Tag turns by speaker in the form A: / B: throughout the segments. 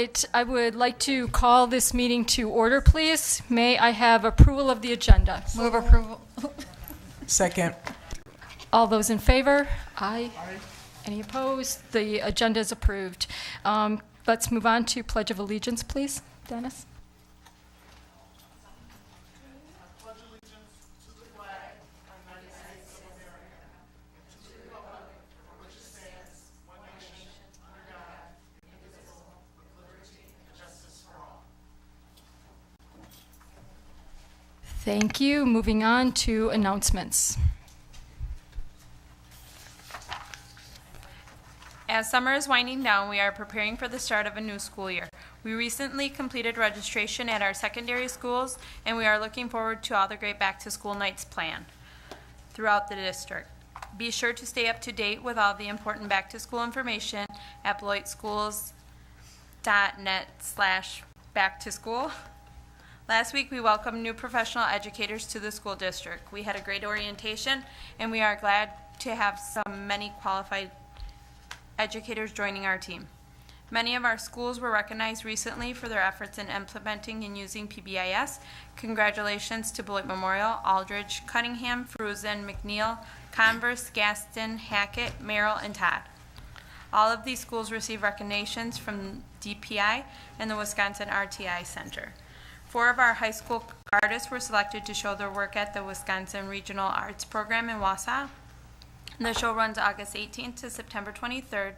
A: right, I would like to call this meeting to order, please. May I have approval of the agenda?
B: Move approval.
C: Second.
A: All those in favor? Aye. Any opposed? The agenda is approved. Let's move on to Pledge of Allegiance, please. Dennis? Thank you. Moving on to announcements.
D: As summer is winding down, we are preparing for the start of a new school year. We recently completed registration at our secondary schools, and we are looking forward to all the great back-to-school nights planned throughout the district. Be sure to stay up to date with all the important back-to-school information at beloitschools.net/back-to-school. Last week, we welcomed new professional educators to the school district. We had a great orientation, and we are glad to have many qualified educators joining our team. Many of our schools were recognized recently for their efforts in implementing and using PBIS. Congratulations to Beloit Memorial, Aldridge, Cunningham, Fruzen, McNeil, Converse, Gaston, Hackett, Merrill, and Todd. All of these schools received recognitions from DPI and the Wisconsin RTI Center. 4 of our high school artists were selected to show their work at the Wisconsin Regional Arts Program in Wausau. The show runs August 18th to September 23rd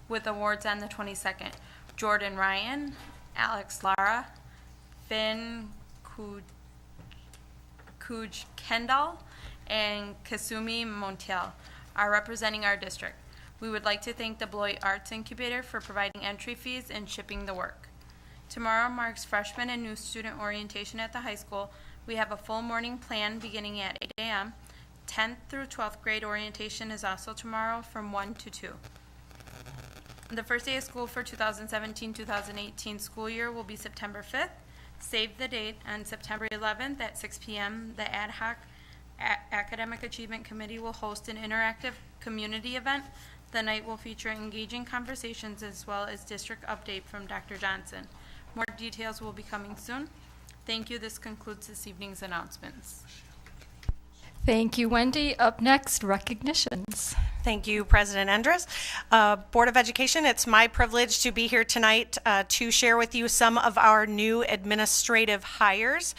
D: with awards on the 22nd. Jordan Ryan, Alex Lara, Finn Kuj Kendall, and Kasumi Montiel are representing our district. We would like to thank the Beloit Arts Incubator for providing entry fees and shipping the work. Tomorrow marks freshman and new student orientation at the high school. We have a full morning plan beginning at 8 a.m. 10th through 12th grade orientation is also tomorrow from 1 to 2. The first day of school for 2017-2018 school year will be September 5th. Save the date. On September 11th at 6 p.m., the Ad Hoc Academic Achievement Committee will host an interactive community event. The night will feature engaging conversations as well as district update from Dr. Johnson. More details will be coming soon. Thank you. This concludes this evening's announcements.
A: Thank you, Wendy. Up next, recognitions.
E: Thank you, President Endres. Board of Education, it's my privilege to be here tonight to share with you some of our new administrative hires.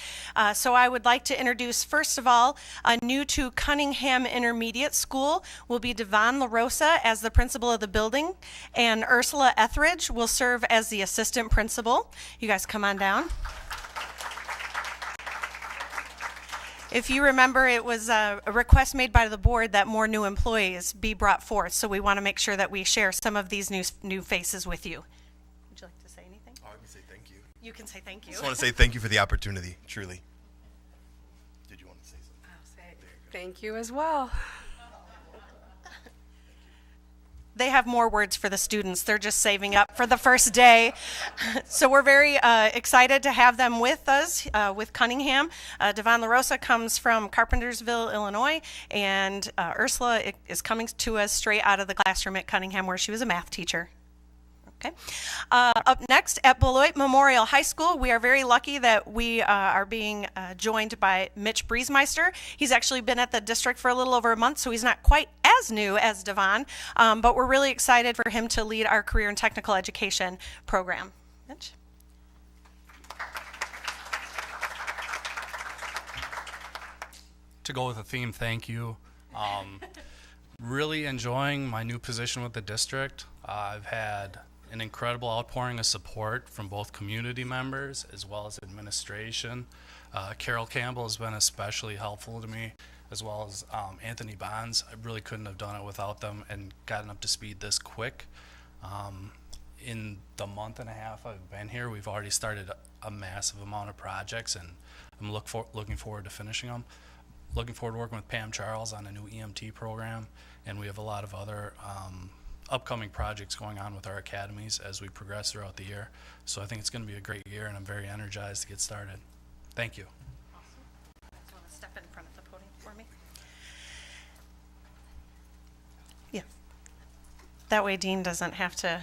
E: So I would like to introduce, first of all, new to Cunningham Intermediate School will be Devon LaRosa as the principal of the building, and Ursula Etheridge will serve as the assistant principal. You guys come on down. If you remember, it was a request made by the board that more new employees be brought forth, so we want to make sure that we share some of these new faces with you. Would you like to say anything?
F: Oh, I can say thank you.
E: You can say thank you.
F: I just want to say thank you for the opportunity, truly. Did you want to say something?
B: I'll say thank you as well.
E: They have more words for the students. They're just saving up for the first day. So we're very excited to have them with us, with Cunningham. Devon LaRosa comes from Carpentersville, Illinois, and Ursula is coming to us straight out of the classroom at Cunningham where she was a math teacher. Okay. Up next, at Beloit Memorial High School, we are very lucky that we are being joined by Mitch Briesmeister. He's actually been at the district for a little over a month, so he's not quite as new as Devon, but we're really excited for him to lead our career and technical education program. Mitch?
G: To go with the theme, thank you. Really enjoying my new position with the district. I've had an incredible outpouring of support from both community members as well as administration. Carol Campbell has been especially helpful to me, as well as Anthony Bonds. I really couldn't have done it without them and gotten up to speed this quick. In the month and a half I've been here, we've already started a massive amount of projects, and I'm looking forward to finishing them. Looking forward to working with Pam Charles on a new EMT program, and we have a lot of other upcoming projects going on with our academies as we progress throughout the year. So I think it's going to be a great year, and I'm very energized to get started. Thank you.
E: Awesome. You want to step in front of the podium for me? Yeah. That way Dean doesn't have to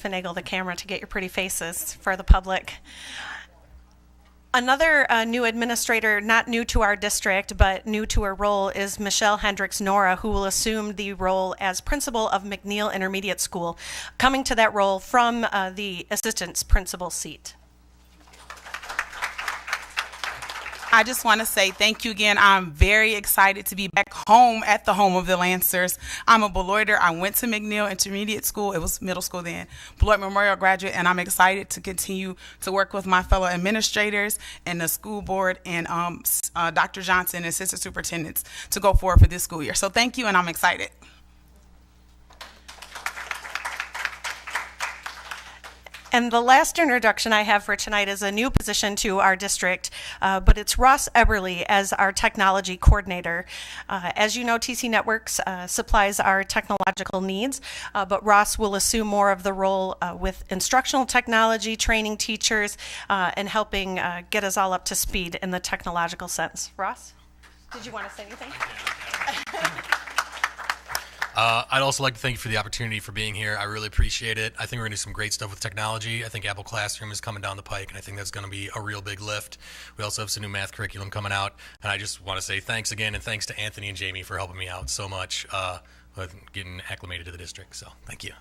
E: finagle the camera to get your pretty faces for the public. Another new administrator, not new to our district, but new to her role, is Michelle Hendricks-Nora, who will assume the role as principal of McNeil Intermediate School, coming to that role from the assistant's principal seat.
C: I just want to say thank you again. I'm very excited to be back home at the home of the Lancers. I'm a Beloiter. I went to McNeil Intermediate School. It was middle school then. Beloit Memorial graduate, and I'm excited to continue to work with my fellow administrators and the school board and Dr. Johnson and assistant superintendents to go forward for this school year. So thank you, and I'm excited.
E: And the last introduction I have for tonight is a new position to our district, but it's Ross Eberly as our technology coordinator. As you know, TC Networks supplies our technological needs, but Ross will assume more of the role with instructional technology, training teachers, and helping get us all up to speed in the technological sense. Ross, did you want to say anything?
H: I'd also like to thank you for the opportunity for being here. I really appreciate it. I think we're going to do some great stuff with technology. I think Apple Classroom is coming down the pike, and I think that's going to be a real big lift. We also have some new math curriculum coming out, and I just want to say thanks again, and thanks to Anthony and Jamie for helping me out so much with getting acclimated to the district. So thank you.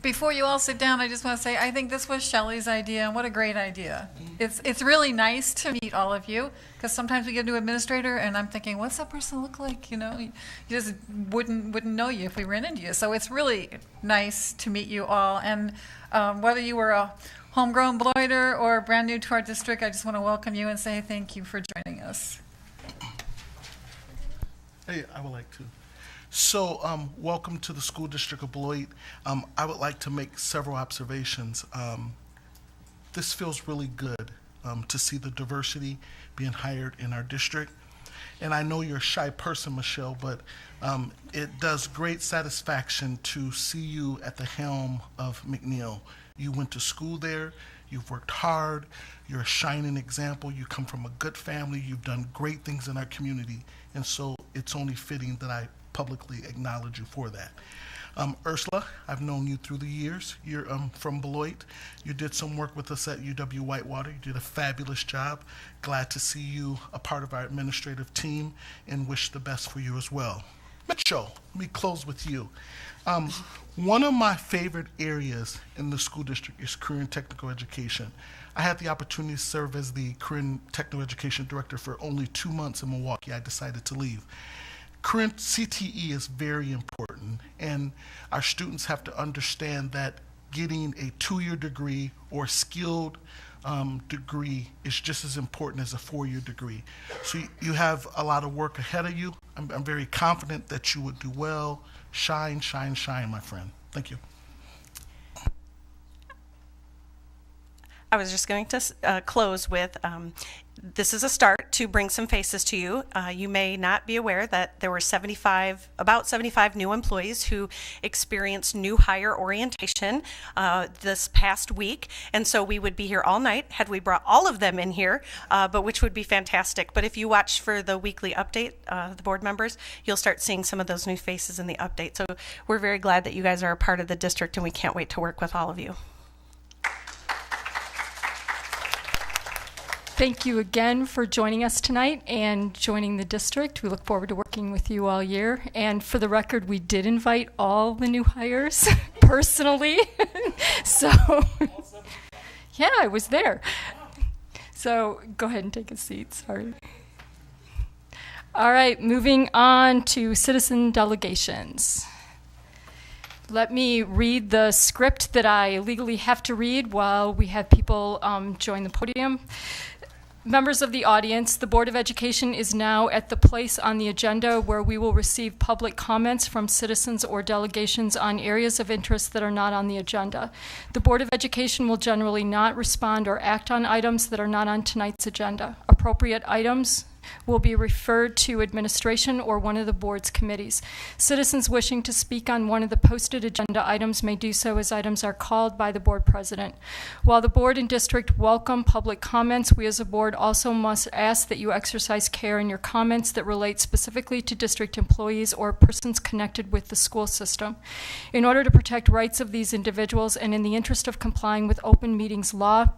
I: Before you all sit down, I just want to say I think this was Shelley's idea, and what a great idea. It's really nice to meet all of you, because sometimes we get a new administrator, and I'm thinking, what's that person look like? You know, you just wouldn't know you if we ran into you. So it's really nice to meet you all, and whether you were a homegrown Beloiter or brand new to our district, I just want to welcome you and say thank you for joining us.
J: Hey, I would like to. So, welcome to the School District of Beloit. I would like to make several observations. This feels really good to see the diversity being hired in our district. And I know you're a shy person, Michelle, but it does great satisfaction to see you at the helm of McNeil. You went to school there, you've worked hard, you're a shining example, you come from a good family, you've done great things in our community, and so it's only fitting that I publicly acknowledge you for that. Ursula, I've known you through the years. You're from Beloit. You did some work with us at UW Whitewater. You did a fabulous job. Glad to see you a part of our administrative team and wish the best for you as well. Mitchell, let me close with you. One of my favorite areas in the school district is career and technical education. I had the opportunity to serve as the career and technical education director for only 2 months in Milwaukee. I decided to leave. Current CTE is very important, and our students have to understand that getting a 2-year degree or skilled degree is just as important as a 4-year degree. So you have a lot of work ahead of you. I'm very confident that you would do well. Shine, shine, shine, my friend. Thank you.
E: I was just going to close with, this is a start to bring some faces to you. You may not be aware that there were about 75 new employees who experienced new hire orientation this past week. And so we would be here all night had we brought all of them in here, but which would be fantastic. But if you watch for the weekly update, the board members, you'll start seeing some of those new faces in the update. So we're very glad that you guys are a part of the district, and we can't wait to work with all of you.
A: Thank you again for joining us tonight and joining the district. We look forward to working with you all year. And for the record, we did invite all the new hires personally. So, yeah, I was there. So go ahead and take a seat. Sorry. All right, moving on to citizen delegations. Let me read the script that I legally have to read while we have people join the podium. Members of the audience, the Board of Education is now at the place on the agenda where we will receive public comments from citizens or delegations on areas of interest that are not on the agenda. The Board of Education will generally not respond or act on items that are not on tonight's agenda. A appropriate items will be referred to administration or one of the board's committees. Citizens wishing to speak on one of the posted agenda items may do so as items are called by the board president. While the board and district welcome public comments, we as a board also must ask that you exercise care in your comments that relate specifically to district employees or persons connected with the school system. In order to protect rights of these individuals and in the interest of complying with open meetings law,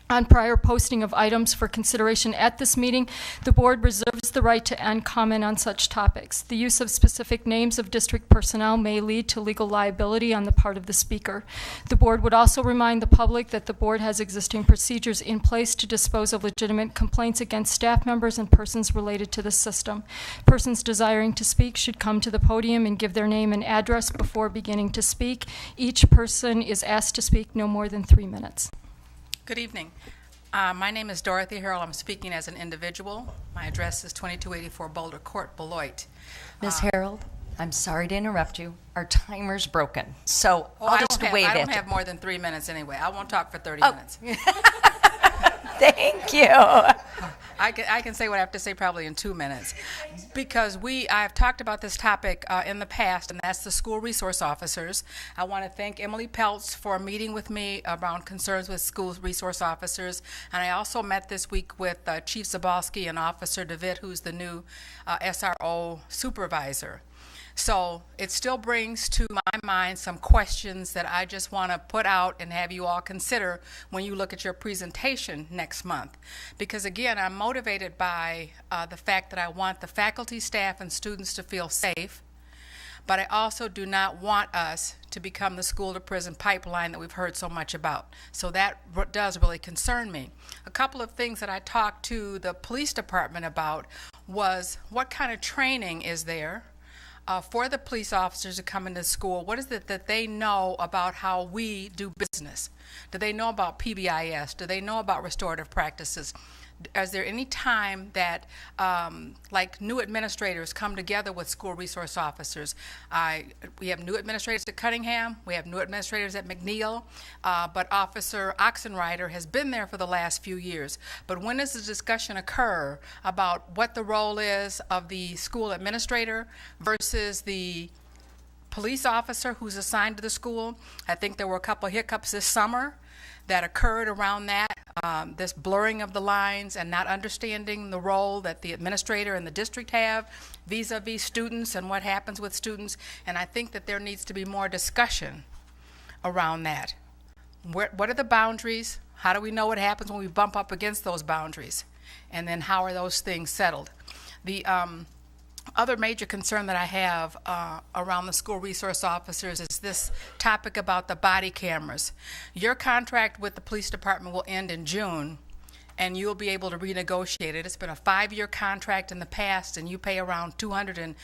A: on prior posting of items for consideration at this meeting, the board reserves the right to end comment on such topics. The use of specific names of district personnel may lead to legal liability on the part of the speaker. The board would also remind the public that the board has existing procedures in place to dispose of legitimate complaints against staff members and persons related to the system. Persons desiring to speak should come to the podium and give their name and address before beginning to speak. Each person is asked to speak no more than 3 minutes.
K: Good evening. My name is Dorothy Harrell. I'm speaking as an individual. My address is 2284 Boulder Court, Beloit.
L: Ms. Harrell, I'm sorry to interrupt you. Our timer's broken, so I'll just wave
K: I
L: it.
K: don't have more than 3 minutes anyway. I won't talk for 30 minutes.
L: Thank you.
K: I can say what I have to say probably in 2 minutes, because I've talked about this topic in the past, and that's the school resource officers. I want to thank Emily Peltz for meeting with me around concerns with school resource officers, and I also met this week with Chief Zabalski and Officer DeVitt, who's the new SRO supervisor. So it still brings to my mind some questions that I just want to put out and have you all consider when you look at your presentation next month. Because again, I'm motivated by the fact that I want the faculty, staff, and students to feel safe, but I also do not want us to become the school-to-prison pipeline that we've heard so much about. So that does really concern me. A couple of things that I talked to the police department about was what kind of training is there for the police officers to come into school. What is it that they know about how we do business? Do they know about PBIS? Do they know about restorative practices? Is there any time that, like, new administrators come together with school resource officers? We have new administrators at Cunningham. We have new administrators at McNeil. But Officer Oxenrider has been there for the last few years. But when does the discussion occur about what the role is of the school administrator versus the police officer who's assigned to the school? I think there were a couple of hiccups this summer that occurred around that, this blurring of the lines and not understanding the role that the administrator and the district have vis-a-vis students and what happens with students. And I think that there needs to be more discussion around that. What are the boundaries? How do we know what happens when we bump up against those boundaries? And then how are those things settled? The other major concern that I have around the school resource officers is this topic about the body cameras. Your contract with the police department will end in June, and you'll be able to renegotiate it. It's been a 5-year contract in the past, and you pay around $230,000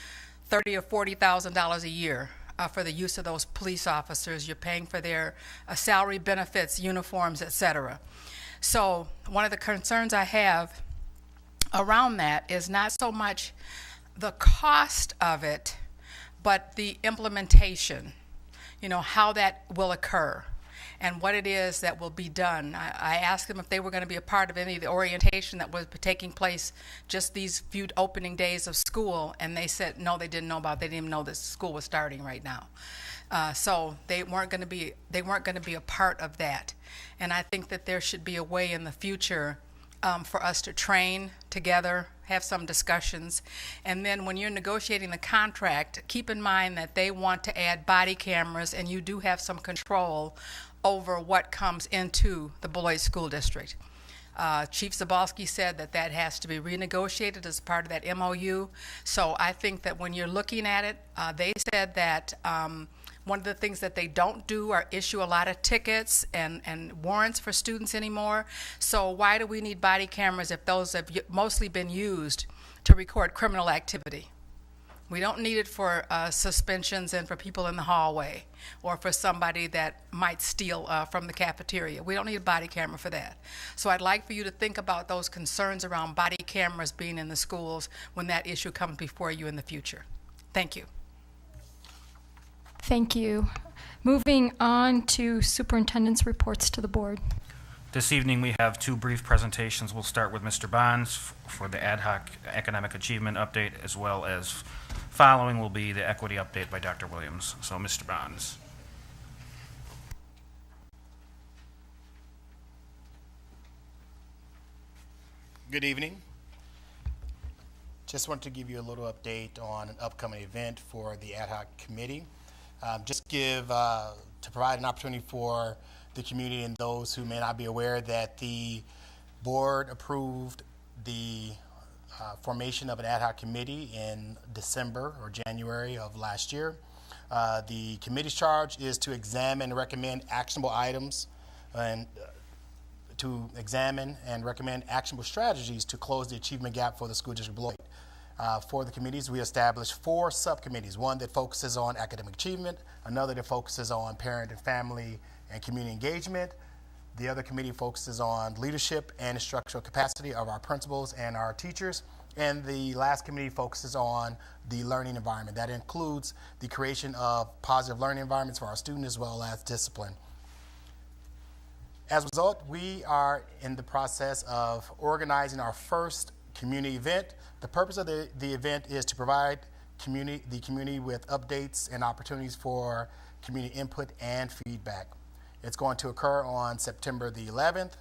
K: or $40,000 a year for the use of those police officers. You're paying for their salary, benefits, uniforms, etc. So one of the concerns I have around that is not so much the cost of it, but the implementation, how that will occur and what it is that will be done. I asked them if they were going to be a part of any of the orientation that was taking place just these few opening days of school, and they said no, they didn't know about it. They didn't even know that school was starting right now. So they weren't going to be a part of that. And I think that there should be a way in the future for us to train together, have some discussions, and then when you're negotiating the contract, keep in mind that they want to add body cameras, and you do have some control over what comes into the Beloit School District. Chief Zabalski said that has to be renegotiated as part of that MOU. So I think that when you're looking at it, they said that one of the things that they don't do are issue a lot of tickets and warrants for students anymore. So why do we need body cameras if those have mostly been used to record criminal activity? We don't need it for suspensions and for people in the hallway or for somebody that might steal from the cafeteria. We don't need a body camera for that. So I'd like for you to think about those concerns around body cameras being in the schools when that issue comes before you in the future. Thank you.
A: Thank you. Moving on to superintendent's reports to the board.
M: This evening we have two brief presentations. We'll start with Mr. Bonds for the ad hoc academic achievement update, as well as following will be the equity update by Dr. Williams. So Mr. Bonds.
N: Good evening. Just want to give you a little update on an upcoming event for the ad hoc committee. To provide an opportunity for the community and those who may not be aware that the board approved the formation of an ad hoc committee in December or January of last year. The committee's charge is to examine and recommend actionable items and to examine and recommend actionable strategies to close the achievement gap for the school district Beloit. For the committees, we established 4 subcommittees, one that focuses on academic achievement, another that focuses on parent and family and community engagement. The other committee focuses on leadership and instructional capacity of our principals and our teachers. And the last committee focuses on the learning environment. That includes the creation of positive learning environments for our students as well as discipline. As a result, we are in the process of organizing our first community event. The purpose of the event is to provide the community with updates and opportunities for community input and feedback. It's going to occur on September the 11th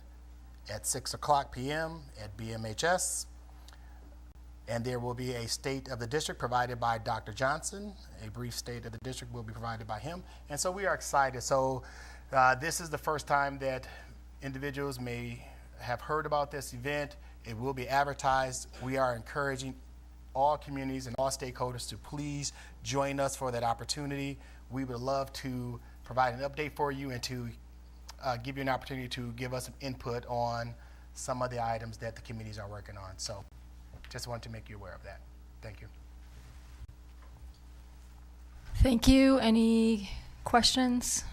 N: at 6:00 p.m. at BMHS. And there will be a state of the district provided by Dr. Johnson. A brief state of the district will be provided by him. And so we are excited. So this is the first time that individuals may have heard about this event. It will be advertised. We are encouraging all communities and all stakeholders to please join us for that opportunity. We would love to provide an update for you and to give you an opportunity to give us some input on some of the items that the committees are working on. So just wanted to make you aware of that. Thank you.
A: Thank you. Any questions?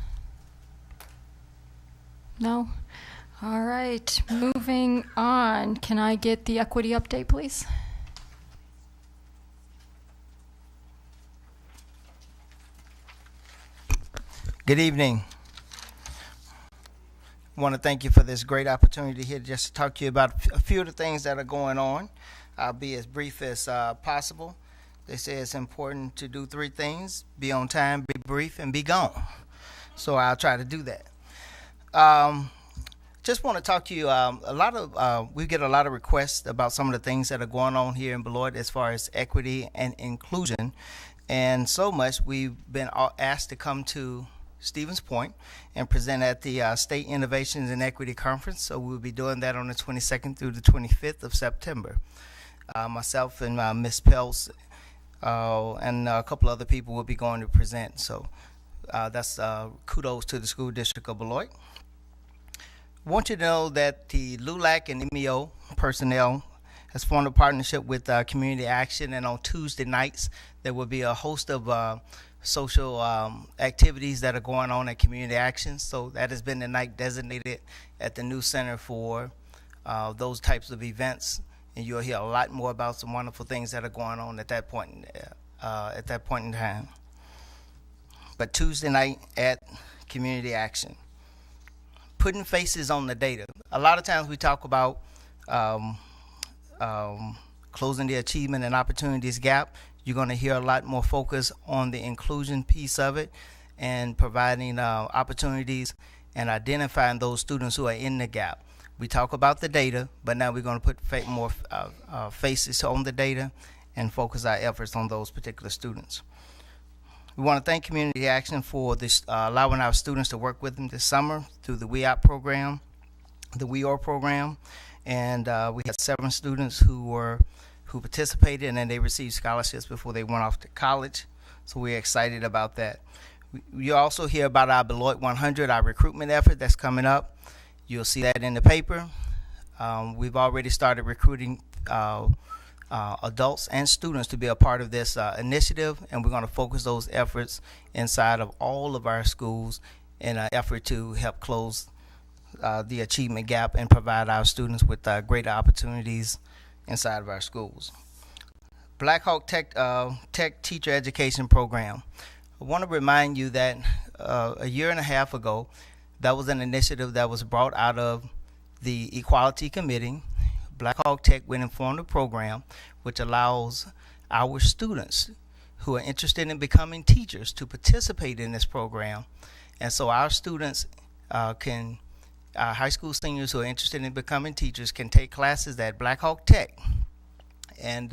A: No? All right, moving on. Can I get the equity update, please?
O: Good evening. I want to thank you for this great opportunity here just to talk to you about a few of the things that are going on. I'll be as brief as possible. They say it's important to do 3 things: be on time, be brief, and be gone. So I'll try to do that. Just want to talk to you. We get a lot of requests about some of the things that are going on here in Beloit as far as equity and inclusion, and so much we've been asked to come to Stevens Point and present at the State Innovations and Equity Conference. So we'll be doing that on the 22nd through the 25th of September. Myself and Ms. Peltz and a couple other people will be going to present. So that's kudos to the School District of Beloit. I want you to know that the LULAC and MEO personnel has formed a partnership with Community Action, and on Tuesday nights there will be a host of social activities that are going on at Community Action. So that has been the night designated at the new center for those types of events, and you'll hear a lot more about some wonderful things that are going on at that point in time. But Tuesday night at Community Action. Putting faces on the data. A lot of times we talk about closing the achievement and opportunities gap. You're going to hear a lot more focus on the inclusion piece of it and providing opportunities and identifying those students who are in the gap. We talk about the data, but now we're going to put more faces on the data and focus our efforts on those particular students. We want to thank Community Action for this, allowing our students to work with them this summer through the WEOP program, the WEOR program, and we had 7 students who participated, and then they received scholarships before they went off to college. So we're excited about that. You also hear about our Beloit 100, our recruitment effort that's coming up. You'll see that in the paper. We've already started recruiting adults and students to be a part of this initiative, and we're going to focus those efforts inside of all of our schools in an effort to help close the achievement gap and provide our students with greater opportunities inside of our schools. Black Hawk Tech Teacher Education Program. I want to remind you that a year and a half ago, that was an initiative that was brought out of the Equality Committee, Black Hawk Tech will inform the program, which allows our students who are interested in becoming teachers to participate in this program. And so our students high school seniors who are interested in becoming teachers can take classes at Black Hawk Tech and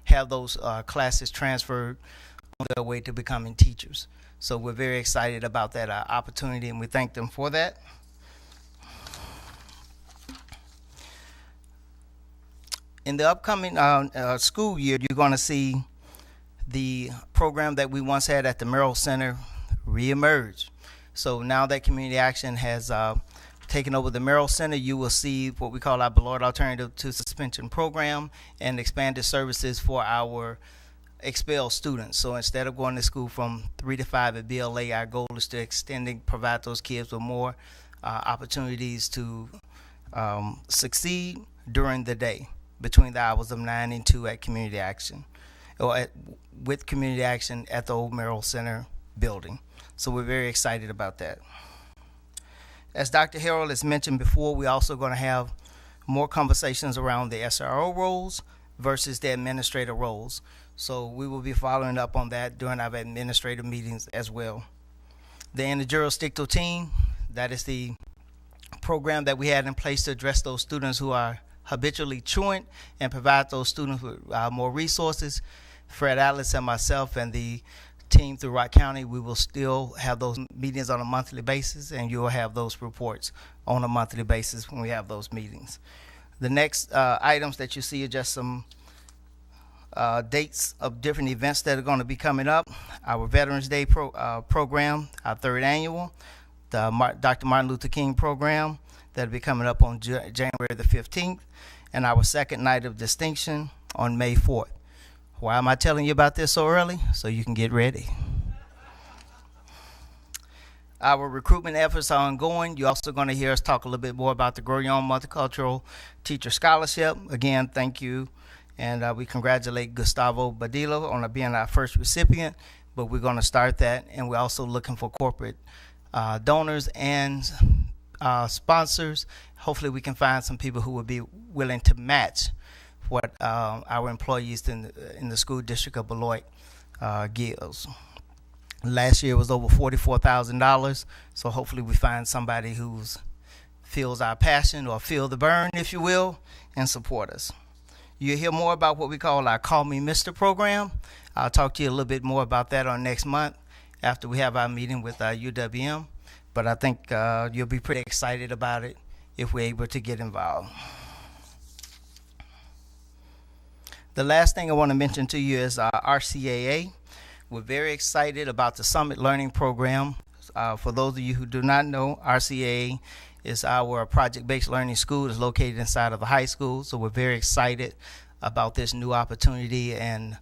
O: have those classes transferred on their way to becoming teachers. So we're very excited about that opportunity, and we thank them for that. In the upcoming school year, you're going to see the program that we once had at the Merrill Center reemerge. So now that Community Action has taken over the Merrill Center, you will see what we call our Beloit Alternative to Suspension program and expanded services for our expelled students. So instead of going to school from 3 to 5 at BLA, our goal is to provide those kids with more opportunities to succeed during the day between the hours of 9 and 2 at Community Action, or with Community Action at the old Merrill Center building. So we're very excited about that. As Dr. Harrell has mentioned before, we're also going to have more conversations around the SRO roles versus the administrator roles. So we will be following up on that during our administrative meetings as well. The interjurisdictional team, that is the program that we had in place to address those students who are habitually truant and provide those students with more resources. Fred Atlas and myself and the team through Rock County, we will still have those meetings on a monthly basis, and you will have those reports on a monthly basis when we have those meetings. The next items that you see are just some dates of different events that are going to be coming up. Our Veterans Day program, our 3rd annual, the Dr. Martin Luther King program that will be coming up on January the 15th, and our 2nd night of distinction on May 4th. Why am I telling you about this so early? So you can get ready. Our recruitment efforts are ongoing. You're also going to hear us talk a little bit more about the Grow Your Own Multicultural Teacher Scholarship. Again, thank you. And we congratulate Gustavo Badillo on being our first recipient, but we're going to start that. And we're also looking for corporate donors and sponsors. Hopefully we can find some people who would be willing to match what our employees in the school district of Beloit gives. Last year was over $44,000, so hopefully we find somebody who feels our passion or feel the burn, if you will, and support us. You'll hear more about what we call our Call Me Mr. program. I'll talk to you a little bit more about that on next month after we have our meeting with UWM, but I think you'll be pretty excited about it if we're able to get involved. The last thing I want to mention to you is RCAA. We're very excited about the Summit Learning Program. For those of you who do not know, RCAA is our project-based learning school. It's located inside of a high school, so we're very excited about this new opportunity and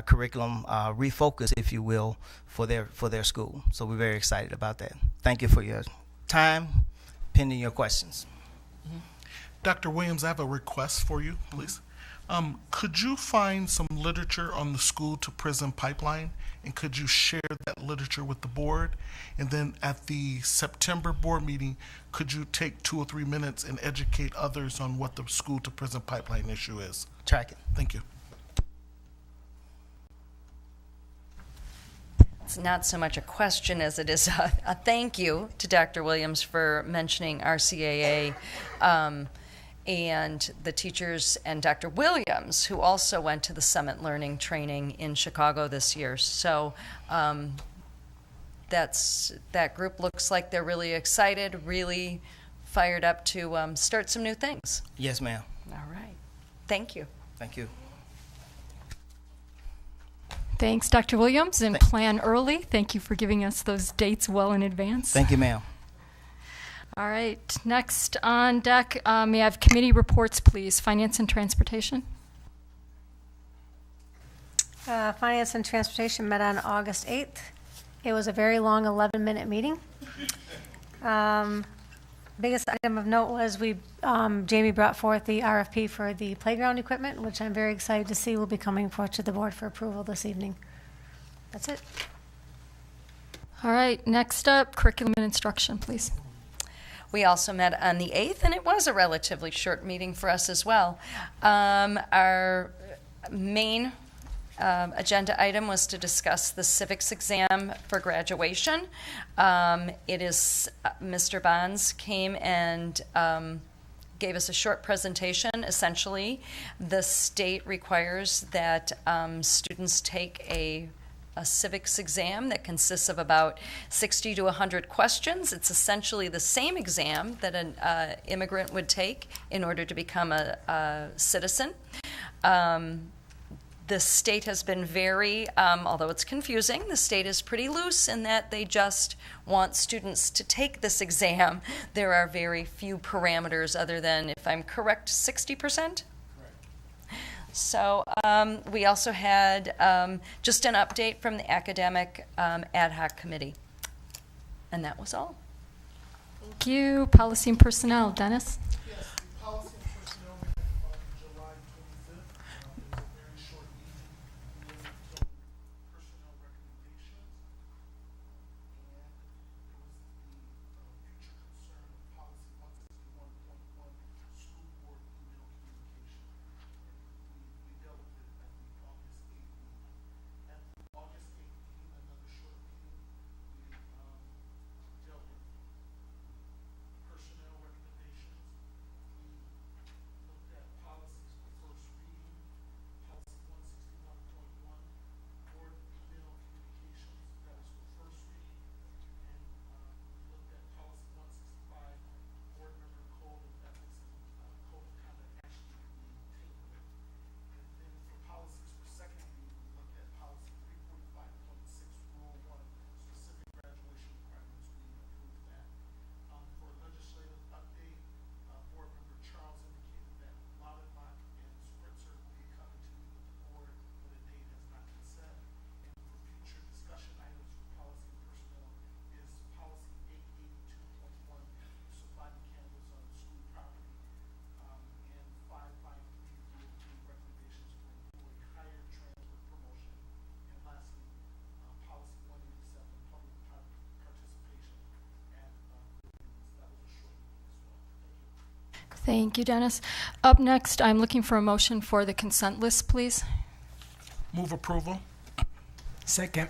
O: curriculum refocus, if you will, for their school. So we're very excited about that. Thank you for your time, pending your questions.
J: Dr. Williams, I have a request for you, please. Could you find some literature on the school to prison pipeline, and could you share that literature with the board? And then at the September board meeting, could you take 2 or 3 minutes and educate others on what the school to prison pipeline issue is?
O: Track it.
J: Thank you.
L: It's not so much a question as it is a thank you to Dr. Williams for mentioning RCAA. And the teachers and Dr. Williams, who also went to the Summit Learning Training in Chicago this year. So that group looks like they're really excited, really fired up to start some new things.
O: Yes, ma'am.
L: All right. Thank you.
O: Thank you.
A: Thanks, Dr. Williams, and plan early. Thank you for giving us those dates well in advance.
O: Thank you, ma'am.
A: All right, next on deck, may I have committee reports, please? Finance and Transportation.
P: Finance and Transportation met on August 8th. It was a very long 11-minute meeting. Biggest item of note was Jamie brought forth the RFP for the playground equipment, which I'm very excited to see will be coming forth to the board for approval this evening. That's it.
A: All right, next up, curriculum and instruction, please.
L: We also met on the 8th, and it was a relatively short meeting for us as well. Our main agenda item was to discuss the civics exam for graduation. It is Mr. Bonds came and gave us a short presentation. Essentially, the state requires that students take a civics exam that consists of about 60 to 100 questions. It's essentially the same exam that an immigrant would take in order to become a citizen. The state has been very, although it's confusing, the state is pretty loose in that they just want students to take this exam. There are very few parameters other than, if I'm correct, 60%? So we also had just an update from the academic ad hoc committee. And that was all.
A: Thank you. Policy and personnel. Dennis?
J: Yes, the policy and personnel meeting on July 25th. It was a very short meeting. We went until personnel recommendations. And it was the future concern of policy 161.1, school board email communication. We dealt with it at the August 8th meeting. At the August 8th meeting, another short meeting, we dealt with personnel recommendations. We looked at policies for first reading, policy 161.1, board email communications, that was for first reading. And we looked at policy 165, board member code of ethics and code of conduct. Actually, we tabled it. And then for policies for second reading, we looked at policy 345.6, rule 1, specific graduation requirements. We approved that. For legislative update, board member Charles indicated that Lollipop and Spritzer will be coming to you with the board, but a date has not been set. And for future discussion items for policy and personnel is policy 882.1, use of body cameras on school property, and 553 recommendations for employee hire, transfer, promotion, and lastly, policy 187, public participation at that was a short meeting as well. Thank you.
A: Thank you, Dennis. Up next, I'm looking for a motion for the consent list, please.
J: Move approval.
Q: Second.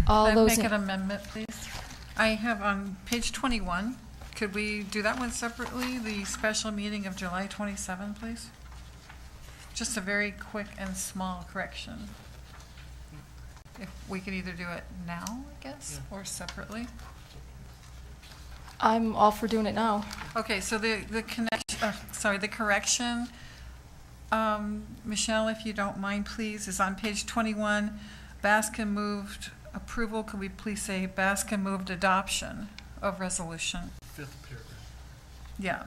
A: All
I: Can I
A: those
I: make
A: in-
I: an amendment, please? I have on page 21, could we do that one separately, the special meeting of July 27, please? Just a very quick and small correction. If we could either do it now, I guess, or separately.
A: I'm all for doing it now.
I: Okay, so the correction, Michelle, if you don't mind, please, is on page 21. Baskin moved approval. Could we please say Baskin moved adoption of resolution?
J: Fifth paragraph.
I: Yeah,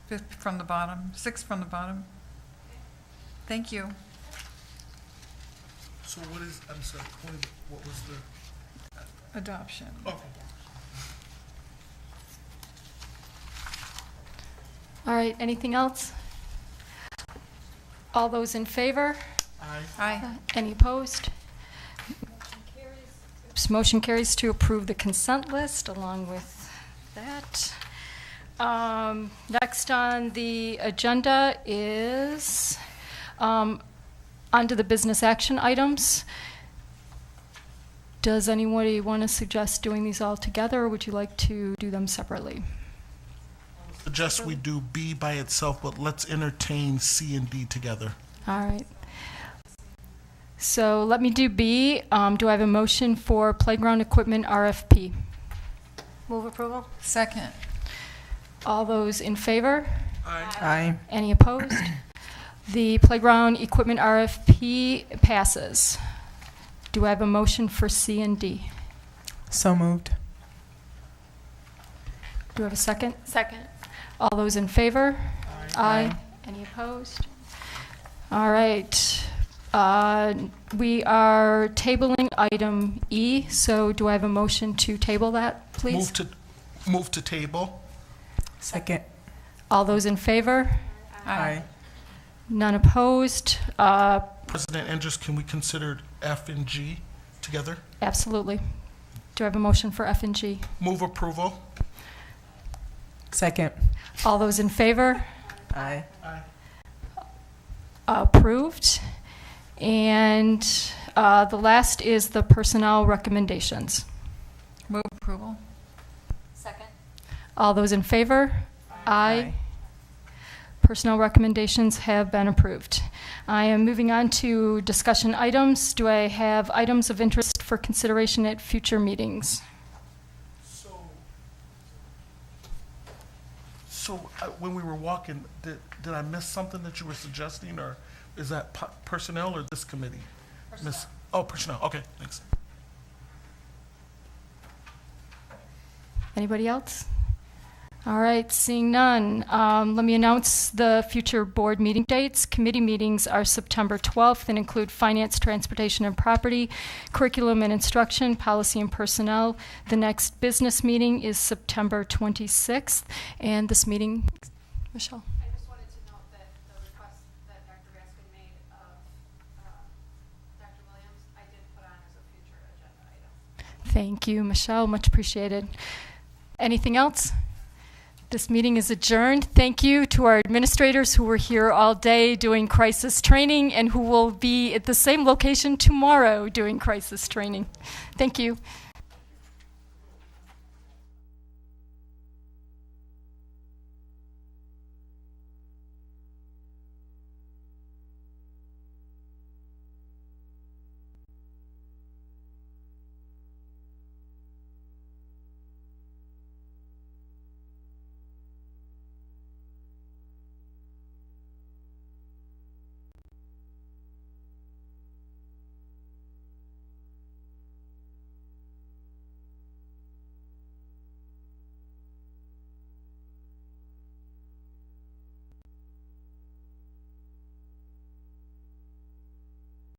I: fifth from the bottom, sixth from the bottom. Thank you.
J: So what is, I'm sorry, what was the?
I: Adoption.
J: Okay.
A: All right, anything else? All those in favor?
J: Aye.
I: Aye.
A: Any opposed? Motion carries to approve the consent list along with that. Next on the agenda is onto the business action items. Does anybody want to suggest doing these all together, or would you like to do them separately?
J: Suggest we do B by itself, but let's entertain C and D together.
A: All right. So let me do B. Do I have a motion for playground equipment RFP?
P: Move approval?
I: Second.
A: All those in favor?
Q: Aye.
A: Any opposed? The playground equipment RFP passes. Do I have a motion for C and D?
Q: So moved.
A: Do I have a second?
P: Second.
A: All those in favor?
Q: Aye.
A: Any opposed? All right. We are tabling item E, so do I have a motion to table that, please?
J: Move to table.
Q: Second.
A: All those in favor?
Q: Aye.
A: None opposed?
J: President Andrews, can we consider F and G together?
A: Absolutely. Do I have a motion for F and G?
J: Move approval.
Q: Second.
A: All those in favor?
Q: Aye.
A: Approved. And the last is the personnel recommendations.
I: Move approval.
L: Second.
A: All those in favor? Aye. Personnel recommendations have been approved. I am moving on to discussion items. Do I have items of interest for consideration at future meetings?
J: So when we were walking, did I miss something that you were suggesting, or is that personnel or this committee? Personnel. Personnel. Okay, thanks.
A: Anybody else? All right, seeing none, let me announce the future board meeting dates. Committee meetings are September 12th and include Finance, Transportation, and Property, Curriculum and Instruction, Policy and Personnel. The next business meeting is September 26th, and this meeting, Michelle?
R: I just wanted to note that the request that Dr. Baskin made of Dr. Williams, I did put on as a future agenda item.
A: Thank you, Michelle, much appreciated. Anything else? This meeting is adjourned. Thank you to our administrators who were here all day doing crisis training and who will be at the same location tomorrow doing crisis training. Thank you.